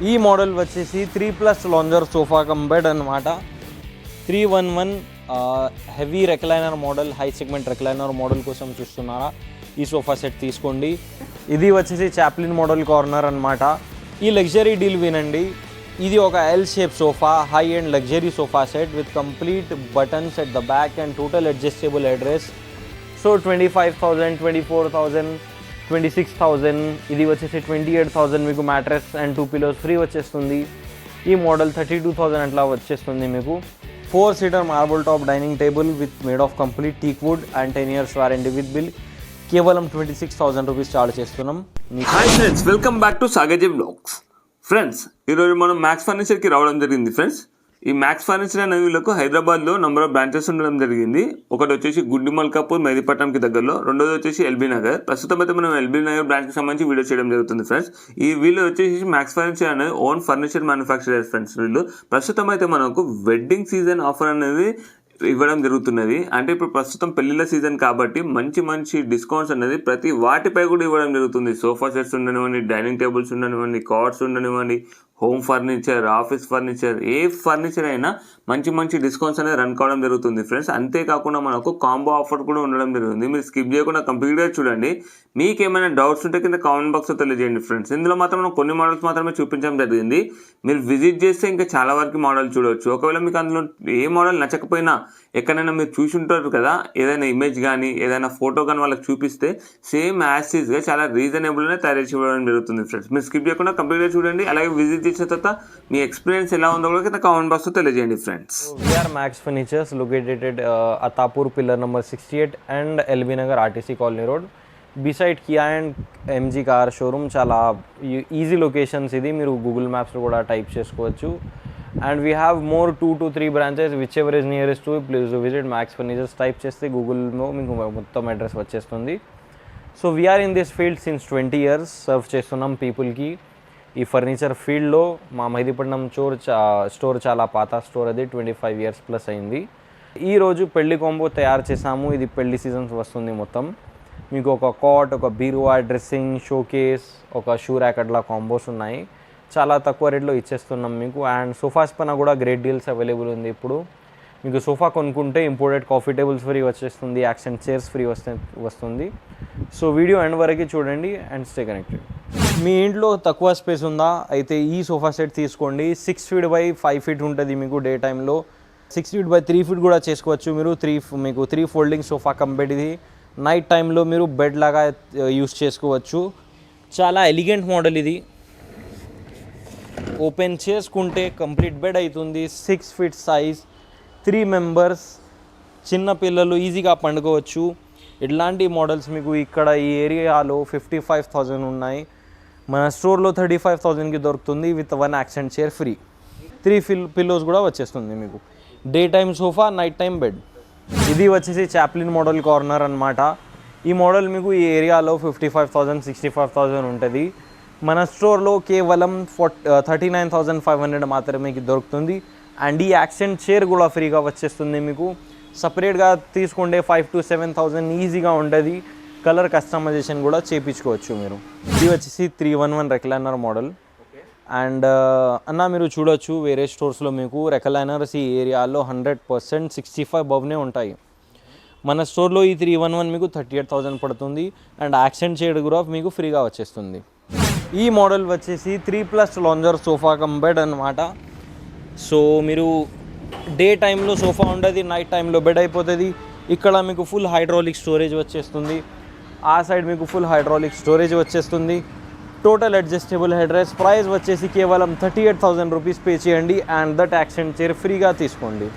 ఈ మోడల్ వచ్చేసి 3+ lounger sofa cum bed అనమాట. 311 heavy recliner model, high segment recliner model కోసం చూస్తున్నారా, ఈ సోఫా సెట్ తీసుకోండి. ఇది వచ్చేసి చాప్లిన్ మోడల్ కార్నర్ అనమాట. ఈ లగ్జరీ డీల్ వినండి. ఇది ఒక L shape sofa, high and luxury sofa set with complete buttons at the back and total adjustable headrest. So 25,000, 24,000, 26,000, ఇది వచ్చేసి 28,000 మీకు మ్యాట్రెస్ అండ్ 2 పిలోస్ ఫ్రీ వచ్చేస్తుంది. ఈ మోడల్ 32,000 అట్లా వచ్చేస్తుంది మీకు. 4-సీటర్ marble top dining table with made of complete teak wood and 10 years warranty with bill. కేవలం 26,000 రూపీస్ చార్జ్ చేస్తున్నాం. Hi friends, welcome back to సాగజీ బ్లాగ్స్. ఫ్రెండ్స్, ఈరోజు మనం మ్యాక్స్ ఫర్నిచర్కి రావడం జరిగింది. ఫ్రెండ్స్, ఈ మ్యాక్స్ ఫర్నిచర్ అనే వీళ్ళకు హైదరాబాద్లో నెంబర్ ఆఫ్ బ్రాంచెస్ ఉండడం జరిగింది. ఒకటి వచ్చేసి గుడ్డి మల్కాపూర్ మెహదీపట్నంకి దగ్గరలో, రెండోది వచ్చేసి ఎల్బీ నగర్. ప్రస్తుతం అయితే మనం ఎల్బీ నగర్ బ్రాంచ్కి సంబంధించి వీడియో చేయడం జరుగుతుంది. ఫ్రెండ్స్, ఈ వీళ్ళు వచ్చేసి మ్యాక్స్ ఫర్నిచర్ అనేది ఓన్ ఫర్నిచర్ మ్యానుఫ్యాక్చరర్. ఫ్రెండ్స్, వీళ్ళు ప్రస్తుతం అయితే మనకు వెడ్డింగ్ సీజన్ ఆఫర్ అనేది ఇవ్వడం జరుగుతున్నది. అంటే ఇప్పుడు ప్రస్తుతం పెళ్లిళ్ళ సీజన్ కాబట్టి మంచి మంచి డిస్కౌంట్స్ అనేది ప్రతి వాటిపై కూడా ఇవ్వడం జరుగుతుంది. సోఫా సెట్స్ ఉండనివ్వండి, డైనింగ్ టేబుల్స్ ఉండనివ్వండి, కార్డ్స్ ఉండనివ్వండి, హోమ్ ఫర్నిచర్, ఆఫీస్ ఫర్నిచర్, ఏ ఫర్నిచర్ అయినా మంచి మంచి డిస్కౌంట్స్ అనేది రన్ కావడం జరుగుతుంది. ఫ్రెండ్స్, అంతేకాకుండా మనకు కాంబో ఆఫర్ కూడా ఉండడం జరుగుతుంది. మీరు స్కిప్ చేయకుండా కంప్లీట్గా చూడండి. మీకు ఏమైనా డౌట్స్ ఉంటే కింద కామెంట్ బాక్స్లో తెలియజేయండి. ఫ్రెండ్స్, ఇందులో మాత్రం మనం కొన్ని మోడల్స్ మాత్రమే చూపించడం జరిగింది. మీరు విజిట్ చేస్తే ఇంకా చాలా వరకు మోడల్ చూడవచ్చు. ఒకవేళ మీకు అందులో ఏ మోడల్ నచ్చకపోయినా ఎక్కడైనా మీరు చూసి ఉంటారు కదా, ఏదైనా ఇమేజ్ కానీ ఏదైనా ఫోటో కానీ వాళ్ళకి చూపిస్తే సేమ్ యాసిస్గా చాలా రీజనబుల్గా తయారు చేసి ఇవ్వడం జరుగుతుంది. ఫ్రెండ్స్, మీరు స్కిప్ చేయకుండా కంప్లీట్గా చూడండి. అలాగే విజిట్ చేసిన తర్వాత మీ ఎక్స్పీరియన్స్ ఎలా ఉందో కూడా కింద కామెంట్ బాక్స్లో తెలియజేయండి. Friends, we're Max Furnitures located Attapur pillar number 68 and LB Nagar RTC colony road beside Kia and MG car showroom. చాలా ఈజీ లొకేషన్స్ ఇది, మీరు గూగుల్ మ్యాప్స్లో కూడా టైప్ చేసుకోవచ్చు. And we have more 2 to 3 branches which ever is nearest to please visit Max Furnitures. Type చేస్తే గూగుల్లో మీకు మొత్తం అడ్రస్ వచ్చేస్తుంది. So we're in this field since 20 years serve చేస్తున్నాం పీపుల్కి. ఈ ఫర్నిచర్ ఫీల్డ్లో మా మెహదీపట్నం స్టోర్ చాలా పాత స్టోర్, అది 25 years ప్లస్ అయింది. ఈరోజు పెళ్లి కాంబో తయారు చేసాము. ఇది పెళ్లి సీజన్స్ వస్తుంది మొత్తం. మీకు ఒక కాట్, ఒక బీరువా, డ్రెస్సింగ్, షోకేస్, ఒక షూ ర్యాక్ అట్లా కాంబోస్ ఉన్నాయి. చాలా తక్కువ రేట్లో ఇచ్చేస్తున్నాం మీకు. అండ్ సోఫాస్ పైన కూడా గ్రేట్ డీల్స్ అవైలబుల్ ఉంది. ఇప్పుడు మీకు సోఫా కొనుక్కుంటే ఇంపోర్టెడ్ కాఫీ టేబుల్స్ ఫ్రీ వచ్చేస్తుంది, యాక్సెంట్ చైర్స్ ఫ్రీ వస్తుంది. సో వీడియో ఎండ్ వరకు చూడండి అండ్ స్టే కనెక్టెడ్. మీ ఇంట్లో తక్కువ స్పేస్ ఉందా, అయితే ఈ సోఫా సెట్ తీసుకోండి. 6 feet by 5 feet ఉంటుంది మీకు. డే టైంలో 6 feet by 3 feet కూడా చేసుకోవచ్చు మీరు. మీకు 3 folding సోఫా కంపెనీ. ఇది నైట్ టైంలో మీరు బెడ్ లాగా యూస్ చేసుకోవచ్చు. చాలా ఎలిగెంట్ మోడల్ ఇది. ఓపెన్ చేసుకుంటే కంప్లీట్ బెడ్ అవుతుంది. 6 feet సైజ్, 3 members, చిన్న పిల్లలు ఈజీగా పండుకోవచ్చు. ఇట్లాంటి మోడల్స్ మీకు ఇక్కడ ఈ ఏరియాలో 55,000 ఉన్నాయి. మన స్టోర్లో 35,000కి దొరుకుతుంది with 1 accent chair free. 3 pillows కూడా వచ్చేస్తుంది మీకు. Day time sofa, night time bed. ఇది వచ్చేసి చాప్లిన్ మోడల్ కార్నర్ అనమాట. ఈ మోడల్ మీకు ఈ ఏరియాలో 55,000, 65,000 ఉంటుంది. మన స్టోర్లో కేవలం 39,500 మాత్రమే దొరుకుతుంది. అండ్ ఈ యాక్సెంట్ చైర్ కూడా ఫ్రీగా వచ్చేస్తుంది మీకు. సపరేట్గా తీసుకుంటే 5,000 to 7,000 ఈజీగా ఉంటుంది. కలర్ కస్టమైజేషన్ కూడా చేయించుకోవచ్చు మీరు. ఇది వచ్చేసి 311 రెక్లైనర్ మోడల్. అండ్ అన్న మీరు చూడొచ్చు వేరే స్టోర్స్లో మీకు రెక్లైనర్స్ ఈ ఏరియాలో 100% 65 above ఉంటాయి. మన స్టోర్లో ఈ 311 మీకు 38,000 పడుతుంది. అండ్ యాక్సెంట్ చైర్ కూడా మీకు ఫ్రీగా వచ్చేస్తుంది. ఈ మోడల్ వచ్చేసి 3+ లాంజర్ సోఫా కమ్ బెడ్ అనమాట. సో మీరు డే టైంలో సోఫా ఉండదు, నైట్ టైంలో బెడ్ అయిపోతుంది. ఇక్కడ మీకు ఫుల్ హైడ్రాలిక్ స్టోరేజ్ వచ్చేస్తుంది. ఆ సైడ్ మీకు ఫుల్ హైడ్రాలిక్ స్టోరేజ్ వచ్చేస్తుంది. Total adjustable head rest. Price వచ్చేసి కేవలం 38,000 రూపీస్ పే చేయండి. అండ్ దట్ యాక్సెంట్ చైర్ ఫ్రీగా తీసుకోండి.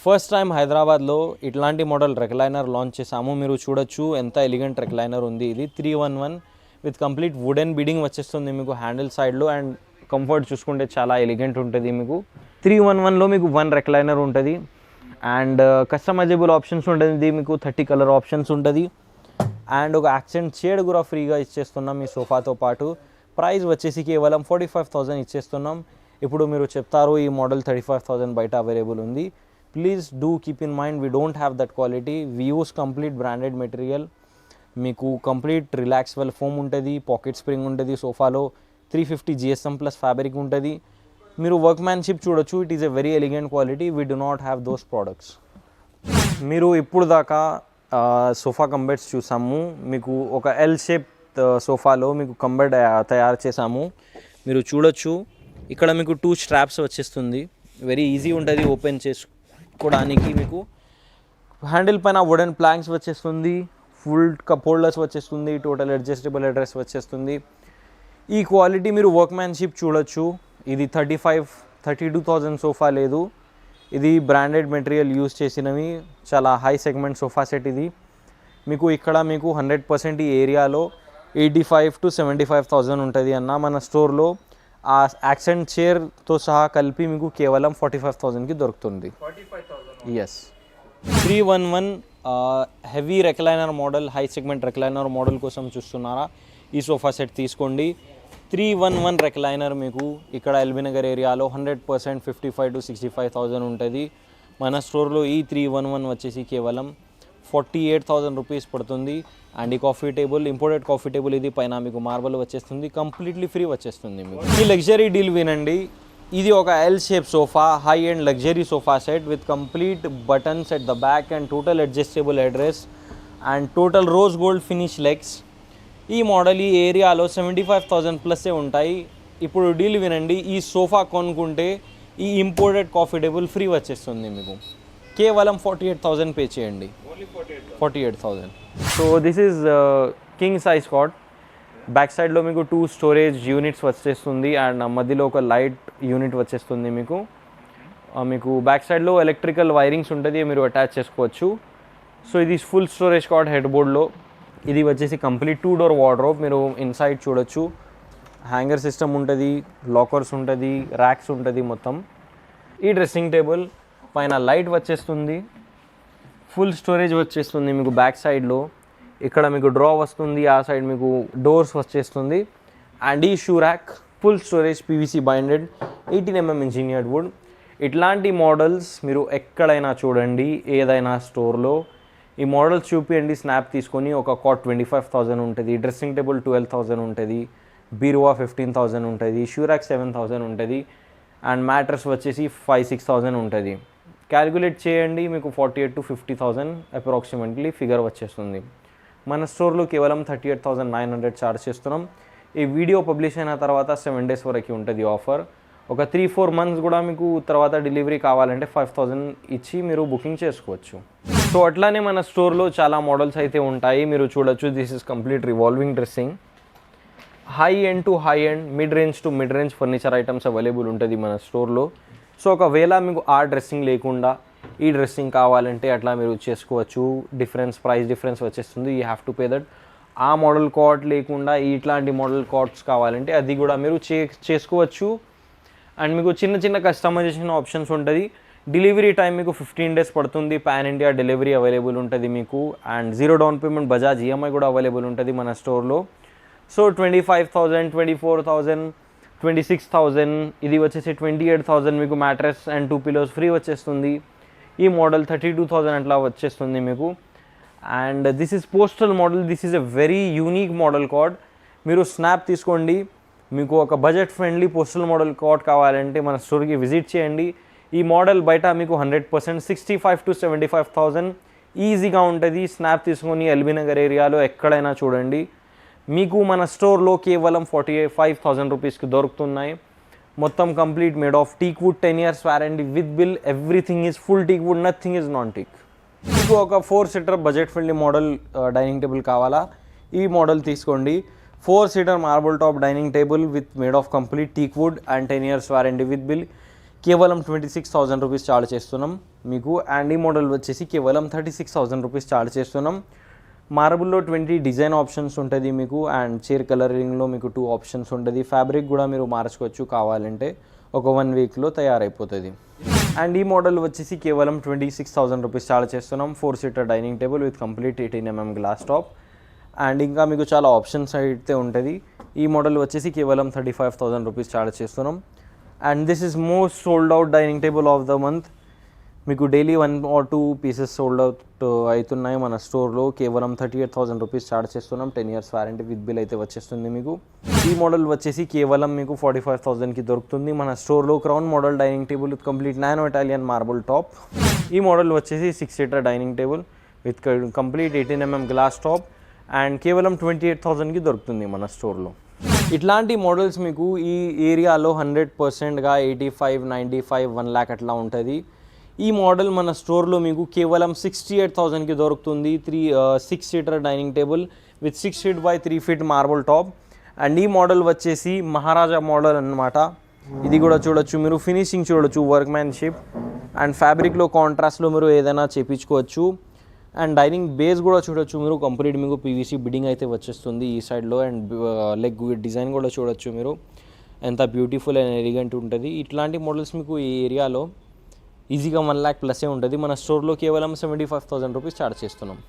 ఫస్ట్ టైం హైదరాబాద్లో ఇట్లాంటి మోడల్ రెక్లైనర్ లాంచ్ చేసాము. మీరు చూడొచ్చు ఎంత ఎలిగెంట్ రెక్లైనర్ ఉంది. ఇది 311 విత్ కంప్లీట్ వుడెన్ బీడింగ్ వచ్చేస్తుంది మీకు హ్యాండిల్ సైడ్లో. అండ్ కంఫర్ట్ చూసుకుంటే చాలా ఎలిగెంట్ ఉంటుంది మీకు. 311లో మీకు 1 రెక్లైనర్ ఉంటుంది. అండ్ కస్టమైజబుల్ ఆప్షన్స్ ఉంటుంది మీకు. 30 కలర్ ఆప్షన్స్ ఉంటుంది. అండ్ ఒక యాక్సెంట్ చైర్ కూడా ఫ్రీగా ఇచ్చేస్తున్నాం ఈ సోఫాతో పాటు. ప్రైస్ వచ్చేసి కేవలం 45,000 ఇచ్చేస్తున్నాం. ఇప్పుడు మీరు చెప్తారు ఈ మోడల్ 35,000 బయట అవైలబుల్ ఉంది. Please do keep in mind, we don't have that quality. We use complete branded material. మీకు కంప్లీట్ రిలాక్స్వెల్ ఫోమ్ ఉంటుంది, పాకెట్ స్ప్రింగ్ ఉంటుంది సోఫాలో. 350 GSM ప్లస్ ఫ్యాబ్రిక్ ఉంటుంది. మీరు వర్క్ మ్యాన్షిప్ చూడొచ్చు. It is a very elegant quality. We do not have those products. మీరు ఇప్పుడు దాకా సోఫా కంబెడ్స్ చూసాము. మీకు ఒక ఎల్ షేప్ సోఫాలో మీకు కంబెడ్ తయారు చేసాము. మీరు చూడొచ్చు ఇక్కడ మీకు 2 స్ట్రాప్స్ వచ్చేస్తుంది. వెరీ ఈజీ ఉంటుంది ఓపెన్ చేసుకోవడానికి. మీకు హ్యాండిల్ పైన వుడెన్ ప్లాంక్స్ వచ్చేస్తుంది. ఫుల్ కప్ హోల్డర్స్ వచ్చేస్తుంది. టోటల్ అడ్జస్టబుల్ అడ్రస్ వచ్చేస్తుంది. ఈ క్వాలిటీ మీరు వర్క్ మ్యాన్షిప్ చూడొచ్చు. ఇది 32,000 సోఫా లేదు. ఇది బ్రాండెడ్ మెటీరియల్ యూజ్ చేసినవి. చాలా హై సెగ్మెంట్ సోఫా సెట్ ఇది. మీకు ఇక్కడ మీకు 100% ఈ ఏరియాలో 85,000 to 75,000 ఉంటుంది అన్న. మన స్టోర్లో ఆ యాక్సెంట్ చైర్తో సహా కలిపి మీకు కేవలం 45,000కి దొరుకుతుంది. S 311 heavy recliner model, high segment recliner model కోసం చూస్తున్నారా? ఈ సోఫా సెట్ తీసుకోండి. 311 రెక్లైనర్ మీకు ఇక్కడ ఎల్బీ నగర్ ఏరియాలో 100% 55,000 to 65,000 ఉంటుంది. మన స్టోర్లో ఈ 311 వచ్చేసి కేవలం 48,000 రూపీస్ పడుతుంది. అండ్ ఈ coffee table, imported coffee table, ఇది పైన మీకు మార్బల్ వచ్చేస్తుంది. కంప్లీట్లీ ఫ్రీ వచ్చేస్తుంది మీకు. ఈ లగ్జరీ డీల్ వినండి. ఇది ఒక L shape sofa, high and luxury sofa set with complete buttons at the back and total adjustable headrest and total rose gold finish legs. ఈ మోడల్ ఈ ఏరియాలో 75,000 ప్లస్సే ఉంటాయి. ఇప్పుడు డీల్ వినండి. ఈ సోఫా కొనుక్కుంటే ఈ ఇంపోర్టెడ్ కాఫీ టేబుల్ ఫ్రీ వచ్చేస్తుంది మీకు. కేవలం 48,000 పే చేయండి. 48,000. So this is king size cot. Back సైడ్లో మీకు 2 స్టోరేజ్ యూనిట్స్ వచ్చేస్తుంది అండ్ మధ్యలో ఒక లైట్ యూనిట్ వచ్చేస్తుంది మీకు. మీకు బ్యాక్ సైడ్లో ఎలక్ట్రికల్ వైరింగ్స్ ఉంటుంది, మీరు అటాచ్ చేసుకోవచ్చు. సో ఇది ఫుల్ స్టోరేజ్ కాట్ హెడ్ బోర్డ్లో. ఇది వచ్చేసి కంప్లీట్ 2 డోర్ వార్డ్రోబ్. మీరు ఇన్సైడ్ చూడొచ్చు. హ్యాంగర్ సిస్టమ్ ఉంటుంది, లాకర్స్ ఉంటుంది, ర్యాక్స్ ఉంటుంది మొత్తం. ఈ డ్రెస్సింగ్ టేబుల్ పైన లైట్ వచ్చేస్తుంది. ఫుల్ స్టోరేజ్ వచ్చేస్తుంది మీకు బ్యాక్ సైడ్లో. ఇక్కడ మీకు డ్రా వస్తుంది, ఆ సైడ్ మీకు డోర్స్ వచ్చేస్తుంది. అండ్ ఈ shoe rack full storage, PVC binded, 18mm engineered wood. ఇట్లాంటి మోడల్స్ మీరు ఎక్కడైనా చూడండి, ఏదైనా స్టోర్లో. ఈ మోడల్స్ చూపియండి, స్నాప్ తీసుకొని. ఒక కాట్ 25,000 ఉంటుంది, డ్రెస్సింగ్ టేబుల్ 12,000 ఉంటుంది, బీరువా 15,000 ఉంటుంది, షూ ర్యాక్ 7,000 ఉంటుంది అండ్ మ్యాట్రెస్ వచ్చేసి 5,000-6,000 ఉంటుంది. క్యాలిక్యులేట్ చేయండి, మీకు 48,000 to 50,000 అప్రాక్సిమేట్లీ ఫిగర్ వచ్చేస్తుంది. మన స్టోర్లో కేవలం 38,900 ఛార్జ్ చేస్తున్నాం. ఈ వీడియో పబ్లిష్ అయిన తర్వాత 7 days వరకు ఉంటుంది ఆఫర్. ఒక 3-4 months కూడా మీకు తర్వాత డెలివరీ కావాలంటే 5,000 ఇచ్చి మీరు బుకింగ్ చేసుకోవచ్చు. సో అట్లానే మన స్టోర్లో చాలా మోడల్స్ అయితే ఉంటాయి, మీరు చూడొచ్చు. This is complete revolving dressing. High end to high end, mid range to mid range furniture items available ఉంటుంది మన స్టోర్లో. సో ఒకవేళ మీకు ఆ డ్రెస్సింగ్ లేకుండా ఈ డ్రెస్సింగ్ కావాలంటే అట్లా మీరు చేసుకోవచ్చు. ప్రైస్ డిఫరెన్స్ వచ్చేస్తుంది. You have to pay that. ఆ మోడల్ కాట్ లేకుండా ఇట్లాంటి మోడల్ కాట్స్ కావాలంటే అది కూడా మీరు చేసుకోవచ్చు. అండ్ మీకు చిన్న చిన్న కస్టమైజేషన్ ఆప్షన్స్ ఉంటుంది. డెలివరీ టైం మీకు 15 days పడుతుంది. పాన్ ఇండియా డెలివరీ అవైలబుల్ ఉంటుంది మీకు. And 0 down payment Bajaj EMI కూడా అవైలబుల్ ఉంటుంది మన స్టోర్లో. సో 25,000, 24,000, 26,000, ఇది వచ్చేసి 28,000 మీకు మ్యాట్రెస్ అండ్ 2 pillows ఫ్రీ వచ్చేస్తుంది. ఈ మోడల్ 32,000 అట్లా వచ్చేస్తుంది మీకు. And this is postal model. This is a very unique model cot. మీరు స్నాప్ తీసుకోండి. మీకు ఒక budget friendly postal model cot కావాలంటే మన స్టోర్కి విజిట్ చేయండి. ఈ మోడల్ బయట మీకు 100% 65,000 to 75,000 ఈజీగా ఉంటుంది. స్నాప్ తీసుకొని ఎల్బీ నగర్ ఏరియాలో ఎక్కడైనా చూడండి. మీకు మన స్టోర్లో కేవలం 45,000 రూపీస్కి దొరుకుతున్నాయి. మొత్తం complete made of teak wood, 10 years warranty with bill. Everything is full teak wood, nothing is non teak. మీకు ఒక 4-seater budget friendly model dining table కావాలా? ఈ మోడల్ తీసుకోండి. 4-seater marble top dining table with made of complete teak wood and 10 years warranty with bill. కేవలం 26,000 rupees charge చేస్తున్నాం మీకు. And ఈ model వచ్చేసి కేవలం 36,000 రూపీస్ చార్జ్ చేస్తున్నాం. మార్బుల్లో 20 డిజైన్ ఆప్షన్స్ ఉంటుంది మీకు. అండ్ చైర్ కలరింగ్లో మీకు 2 options ఉంటుంది. ఫ్యాబ్రిక్ కూడా మీరు మార్చుకోవచ్చు కావాలంటే. ఒక 1 weekలో తయారైపోతుంది. అండ్ ఈ మోడల్ వచ్చేసి కేవలం 26,000 రూపీస్ చార్జ్ చేస్తున్నాం. 4-seater dining table with complete 18mm glass top. And ఇంకా మీకు చాలా ఆప్షన్స్ అయితే ఉంటుంది. ఈ మోడల్ వచ్చేసి కేవలం 35,000 రూపీస్ చార్జ్ చేస్తున్నాం. And this is most sold out dining table of the month. మీకు daily 1 or 2 pieces sold out అవుతున్నాయి మన స్టోర్లో. కేవలం 38,000 రూపీస్ ఛార్జ్ చేస్తున్నాం. 10 years వారంటీ విత్ బిల్ అయితే వచ్చేస్తుంది మీకు. ఈ మోడల్ వచ్చేసి కేవలం మీకు 45,000కి దొరుకుతుంది మన స్టోర్లో. Crown model dining table with complete nano Italian marble top. ఈ మోడల్ వచ్చేసి 6-seater dining table with complete 18mm glass top and కేవలం 28,000కి దొరుకుతుంది మన స్టోర్లో. ఇట్లాంటి మోడల్స్ మీకు ఈ ఏరియాలో 100%గా 85, 95, 1 lakh అట్లా ఉంటుంది. ఈ మోడల్ మన స్టోర్లో మీకు కేవలం 68,000కి దొరుకుతుంది. 6-seater dining table with 6 feet by 3 feet marble top. And ఈ మోడల్ వచ్చేసి మహారాజా మోడల్ అన్నమాట. ఇది కూడా చూడొచ్చు మీరు, ఫినిషింగ్ చూడొచ్చు, వర్క్మ్యాన్షిప్ అండ్ ఫ్యాబ్రిక్లో కాంట్రాస్ట్లో మీరు ఏదైనా చేపించుకోవచ్చు. అండ్ డైనింగ్ బేస్ కూడా చూడొచ్చు మీరు, కంప్లీట్ మీకు పీవీసీ బిడ్డింగ్ అయితే వచ్చేస్తుంది ఈ సైడ్లో. అండ్ లెగ్ డిజైన్ కూడా చూడొచ్చు మీరు, ఎంత బ్యూటిఫుల్ అండ్ ఎలిగెంట్ ఉంటుంది. ఇట్లాంటి మోడల్స్ మీకు ఈ ఏరియాలో ఈజీగా 1 lakh ప్లసే ఉంటుంది. మన స్టోర్లో కేవలం 75,000 రూపీస్ ఛార్జ్ చేస్తున్నాం.